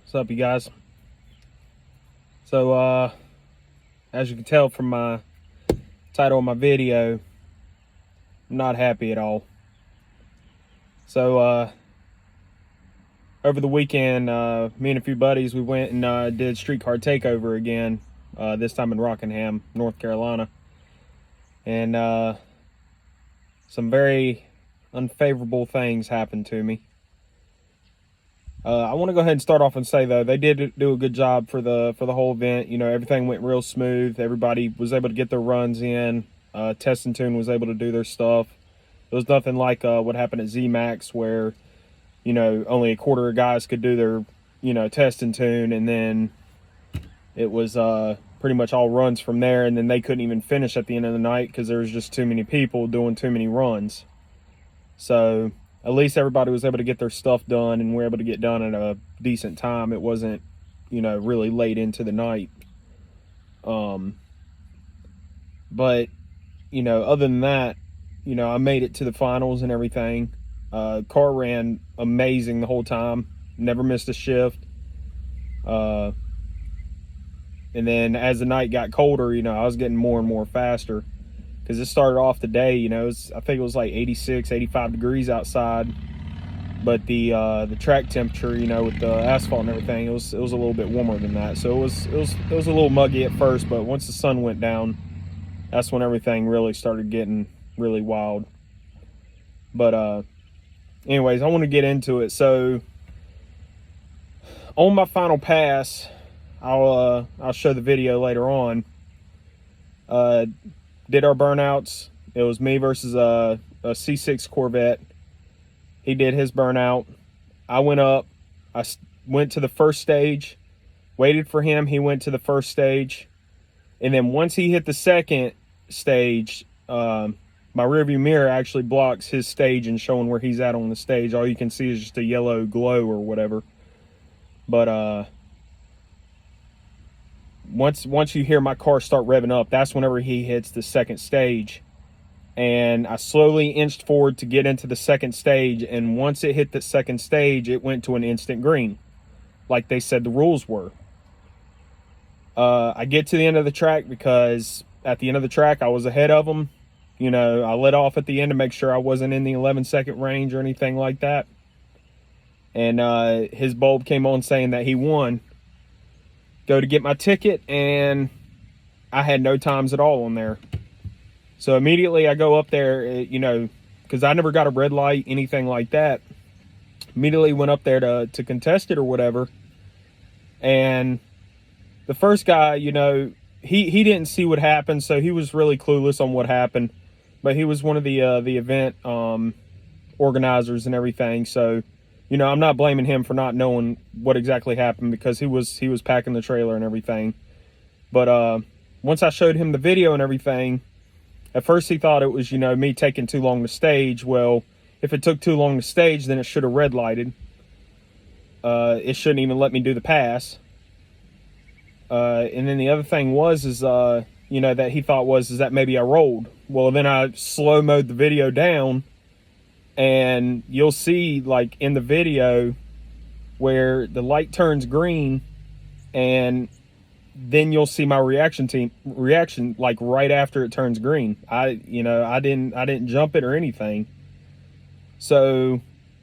What's up, you guys? So, as you can tell from my title of my video, I'm not happy at all. So, over the weekend, me and a few buddies, we went and did Streetcar Takeover again, this time in Rockingham, North Carolina. And some very unfavorable things happened to me. I want to go ahead and start off and say, though, they did do a good job for the whole event. You know, everything went real smooth. Everybody was able to get their runs in. Test and Tune was able to do their stuff. It was nothing like what happened at Z-Max, where, you know, only a quarter of guys could do their, you know, Test and Tune, and then it was pretty much all runs from there, and then they couldn't even finish at the end of the night because there was just too many people doing too many runs. So at least everybody was able to get their stuff done, and we're able to get done at a decent time. It wasn't, you know, really late into the night. But, you know, other than that, you know, I made it to the finals and everything. Car ran amazing the whole time. Never missed a shift. And then as the night got colder, you know, I was getting more and more faster. Because it started off the day, you know, I think it was like 86, 85 degrees outside. But the track temperature, you know, with the asphalt and everything, it was a little bit warmer than that. So it was a little muggy at first, but once the sun went down, that's when everything really started getting really wild. But anyways, I want to get into it. So on my final pass, I'll show the video later on. Did our burnouts. It was me versus a C6 Corvette. He did his burnout. I went up. I went to the first stage, waited for him. He went to the first stage. And then once he hit the second stage, my rearview mirror actually blocks his stage and showing where he's at on the stage. All you can see is just a yellow glow or whatever. But once you hear my car start revving up, that's whenever he hits the second stage. And I slowly inched forward to get into the second stage, and once it hit the second stage, it went to an instant green, like they said the rules were. I get to the end of the track because at the end of the track, I was ahead of him. You know, I let off at the end to make sure I wasn't in the 11-second range or anything like that. And his bulb came on saying that he won. Go to get my ticket, and I had no times at all on there. So immediately I go up there, you know, because I never got a red light, anything like that. Immediately went up there to contest it or whatever. And the first guy, you know, he didn't see what happened, so he was really clueless on what happened. But he was one of the event organizers and everything, so, you know, I'm not blaming him for not knowing what exactly happened, because he was packing the trailer and everything. But once I showed him the video and everything, at first he thought it was, you know, me taking too long to stage. Well, if it took too long to stage, then it should have red lighted. It shouldn't even let me do the pass. And then the other thing was, you know, that he thought is that maybe I rolled. Well, then I slow-mode the video down, and you'll see, like, in the video where the light turns green, and then you'll see my reaction like right after it turns green. I didn't jump it or anything. So,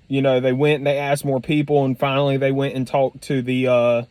you know, they went and they asked more people, and finally they went and talked to the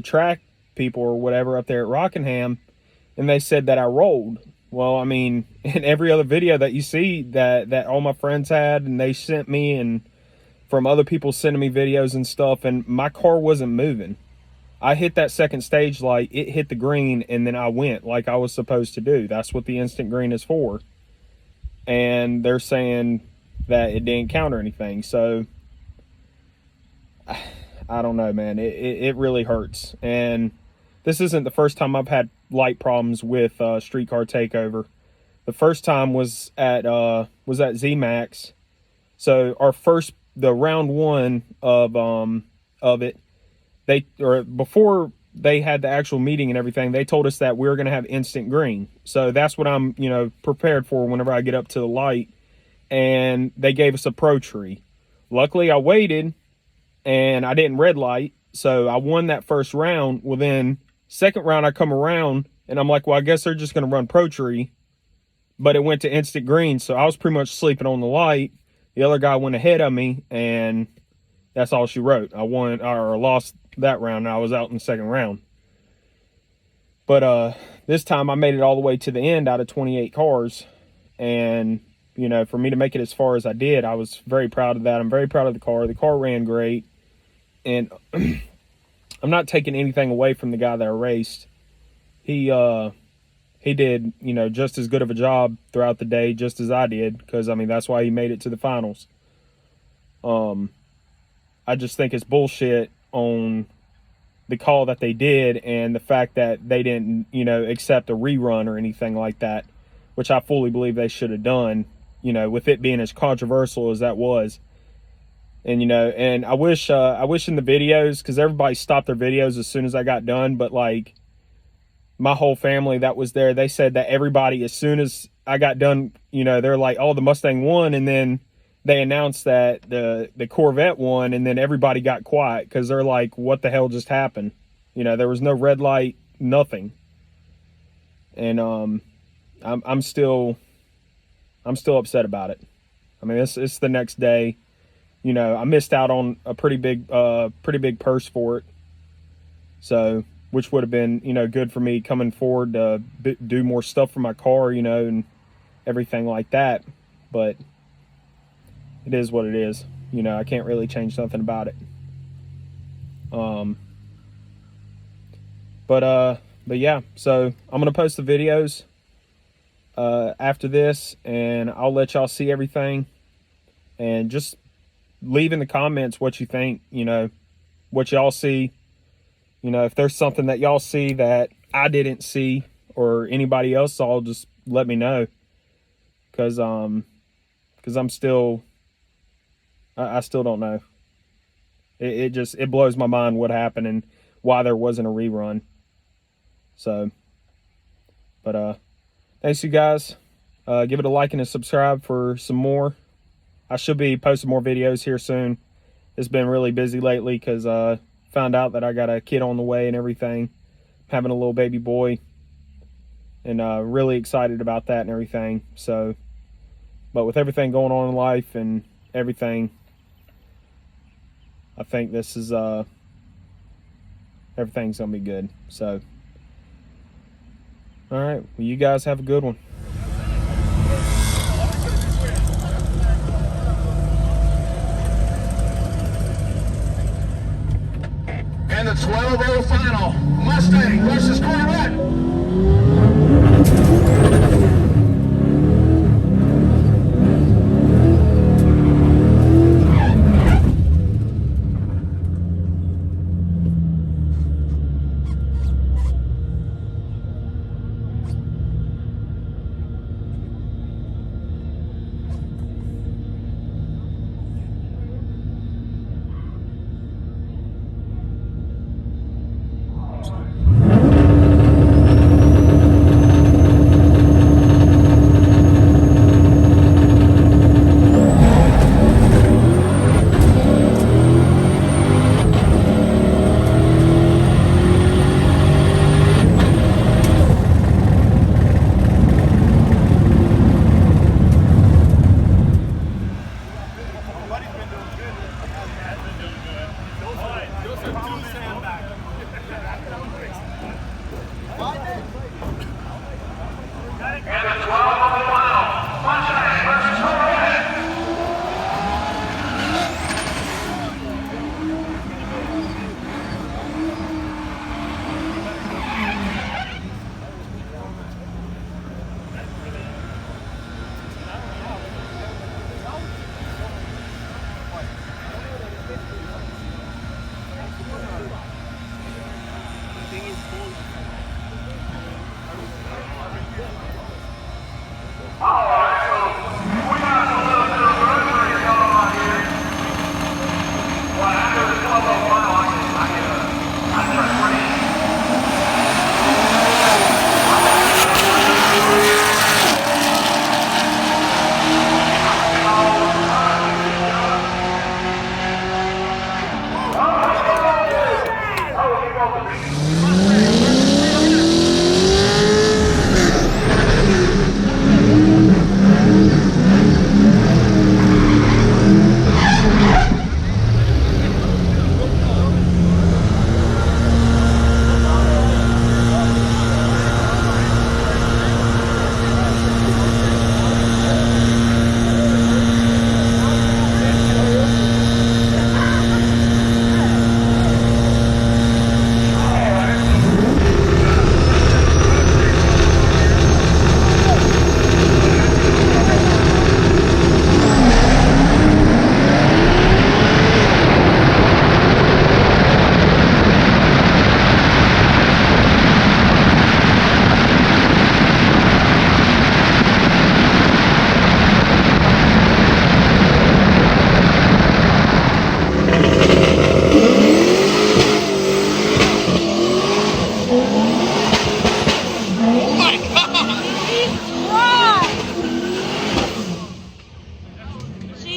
track people or whatever up there at Rockingham, and they said that I rolled. Well, I mean, in every other video that you see that all my friends had and they sent me, and from other people sending me videos and stuff, and my car wasn't moving. I hit that second stage light, it hit the green, and then I went like I was supposed to do. That's what the instant green is for. And they're saying that it didn't count or anything. So I don't know, man. It really hurts. And this isn't the first time I've had light problems with Streetcar Takeover. The first time was at Z-Max. So the round one of it, before they had the actual meeting and everything, they told us that we were going to have instant green. So that's what I'm, you know, prepared for whenever I get up to the light. And they gave us a pro tree. Luckily, I waited, and I didn't red light, so I won that first round. Well, then second round I come around and I'm like, well, I guess they're just going to run Pro Tree, but it went to instant green, so I was pretty much sleeping on the light. The other guy went ahead of me, and that's all she wrote. I won or lost that round, and I was out in the second round. But this time I made it all the way to the end out of 28 cars, and you know, for me to make it as far as I did, I was very proud of that. I'm very proud of the car. The car ran great, and I'm not taking anything away from the guy that I raced. He did, you know, just as good of a job throughout the day, just as I did, because I mean that's why he made it to the finals. I just think it's bullshit on the call that they did and the fact that they didn't, you know, accept a rerun or anything like that, which I fully believe they should have done, you know, with it being as controversial as that was. And, you know, and I wish in the videos, because everybody stopped their videos as soon as I got done, but like my whole family that was there, they said that everybody, as soon as I got done, you know, they're like, oh, the Mustang won, and then they announced that the Corvette won, and then everybody got quiet because they're like, what the hell just happened? You know, there was no red light, nothing. And I'm still upset about it. I mean, it's the next day. You know, I missed out on a pretty big purse for it. So, which would have been, you know, good for me coming forward to do more stuff for my car, you know, and everything like that. But it is what it is. You know, I can't really change nothing about it. But yeah, so I'm going to post the videos after this, and I'll let y'all see everything. And just leave in the comments what you think, you know, what y'all see. You know, if there's something that y'all see that I didn't see or anybody else saw, just let me know. Because I'm still... I still don't know. It blows my mind what happened and why there wasn't a rerun. So, but thanks you guys. Give it a like and a subscribe for some more. I should be posting more videos here soon. It's been really busy lately because found out that I got a kid on the way and everything. Having a little baby boy, and really excited about that and everything. So, but with everything going on in life and everything, I think this is everything's gonna be good. So, all right, well, you guys have a good one. And the 12-0 final, Mustang versus Corvette.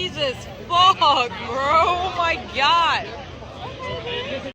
Jesus fuck, bro. Oh my god.